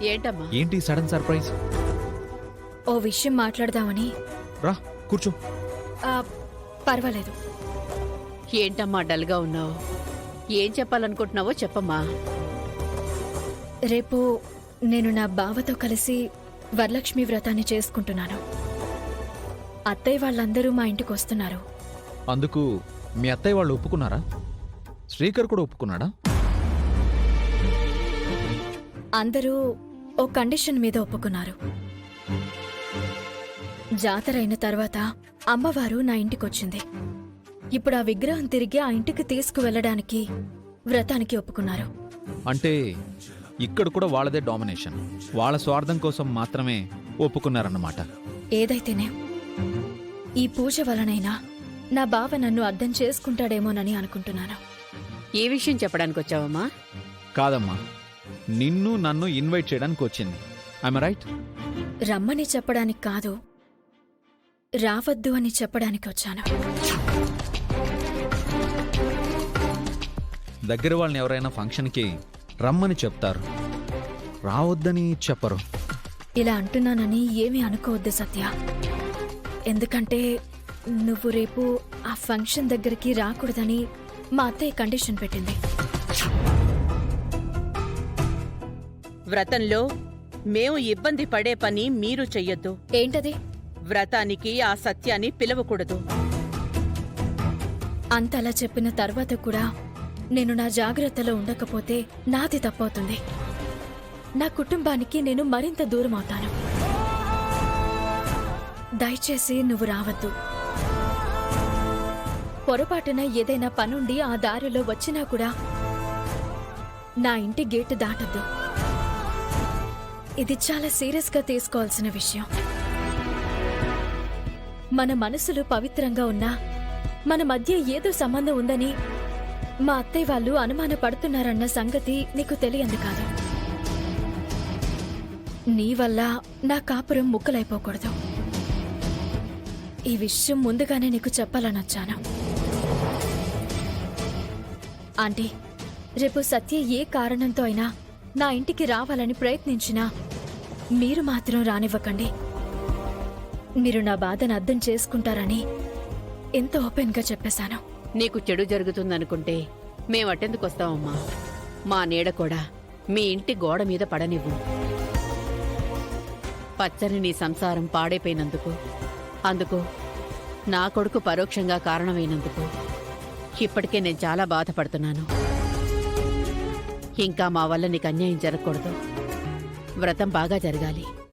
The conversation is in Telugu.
ఏంటమ్మా? ఏంటి సడన్ సర్ప్రైజ్? ఓ విషయం మాట్లాడదామని. రా కూర్చో. ఆ, పర్వాలేదు. ఏంటమ్మా డల్గా ఉన్నావు? ఏం చెప్పాలనుకుంటున్నావో చెప్పమ్మా. రేపు నేను నా బావతో కలిసి వరలక్ష్మి వ్రతాన్ని చేసుకుంటున్నాను. అత్తయ్య వాళ్ళందరూ మా ఇంటికి వస్తున్నారు. అందుకు మీ అత్తయ్య వాళ్ళు ఒప్పుకున్నారా? శ్రీకర్ కూడా ఒప్పుకున్నాడా? అందరూ ఓ కండిషన్ మీద ఒప్పుకున్నారు. జాతర అయిన తర్వాత అమ్మవారు నా ఇంటికొచ్చింది. ఇప్పుడు ఆ విగ్రహం తిరిగి ఆ ఇంటికి తీసుకువెళ్ళడానికి వ్రతానికి ఒప్పుకున్నారు. అంటే ఇక్కడ కూడా వాళ్ళదే డామినేషన్, వాళ్ళ స్వార్థం కోసం మాత్రమే ఒప్పుకున్నారన్నమాట. ఏదైతేనే ఈ పూజ వలనైనా నా బావ నన్ను అర్థం చేసుకుంటాడేమోనని అనుకుంటున్నాను. ఏ విషయం చెప్పడానికి వచ్చావమ్మా? కాదమ్మా, నిన్ను నన్ను ఇన్వైట్ చేయడానికి వచ్చింది. I'm right? రమ్మని చెప్పడానికి కాదు, రావద్దు అని చెప్పడానికి వచ్చాను. దగ్గర వాళ్ళని ఎవరైనా ఫంక్షన్కి రమ్మని చెప్తారు, రావద్దని చెప్పరు. ఇలా అంటున్నానని ఏమీ అనుకోవద్దు సత్య. ఎందుకంటే నువ్వు రేపు ఆ ఫంక్షన్ దగ్గరికి రాకూడదని మా అత్తయ్య కండిషన్ పెట్టింది. వ్రతంలో మేము ఇబ్బంది పడే పని మీరు చెయ్యొద్దు. ఏంటది? వ్రతానికి ఆ సత్యాన్ని పిలవకూడదు. అంతలా చెప్పిన తర్వాత కూడా నేను నా జాగ్రత్తలో ఉండకపోతే నాది తప్పవుతుంది. నా కుటుంబానికి నేను మరింత దూరం అవుతాను. దయచేసి నువ్వు రావద్దు. పొరపాటున ఏదైనా పనుండి ఆ దారిలో వచ్చినా కూడా నా ఇంటి గేటు దాటద్దు. ఇది చాలా సీరియస్గా తీసుకోవాల్సిన విషయం. మన మనసులు పవిత్రంగా ఉన్నా మన మధ్య ఏదో సంబంధం ఉందని మా అత్తయ్య వాళ్ళు అనుమానపడుతున్నారన్న సంగతి నీకు తెలియంది కాదు. నీ వల్ల నా కాపురం ముక్కలైపోకూడదు. ఈ విషయం ముందుగానే నీకు చెప్పాలనొచ్చాను. ఆంటీ, రేపు సత్య ఏ కారణంతో అయినా నా ఇంటికి రావాలని ప్రయత్నించినా మీరు మాత్రం రానివ్వకండి. మీరు నా బాధను అర్థం చేసుకుంటారని ఎంతో ఓపెన్గా చెప్పేశాను. నీకు చెడు జరుగుతుందనుకుంటే మేమటెందుకొస్తామమ్మా? మా నీడ కూడా మీ ఇంటి గోడ మీద పడనివ్వు. పచ్చని నీ సంసారం పాడైపోయినందుకు, అందుకు నా కొడుకు పరోక్షంగా కారణమైనందుకు ఇప్పటికే నేను చాలా బాధపడుతున్నాను. ఇంకా మా వల్ల నీకు అన్యాయం జరగకూడదు. వ్రతం బాగా జరగాలి.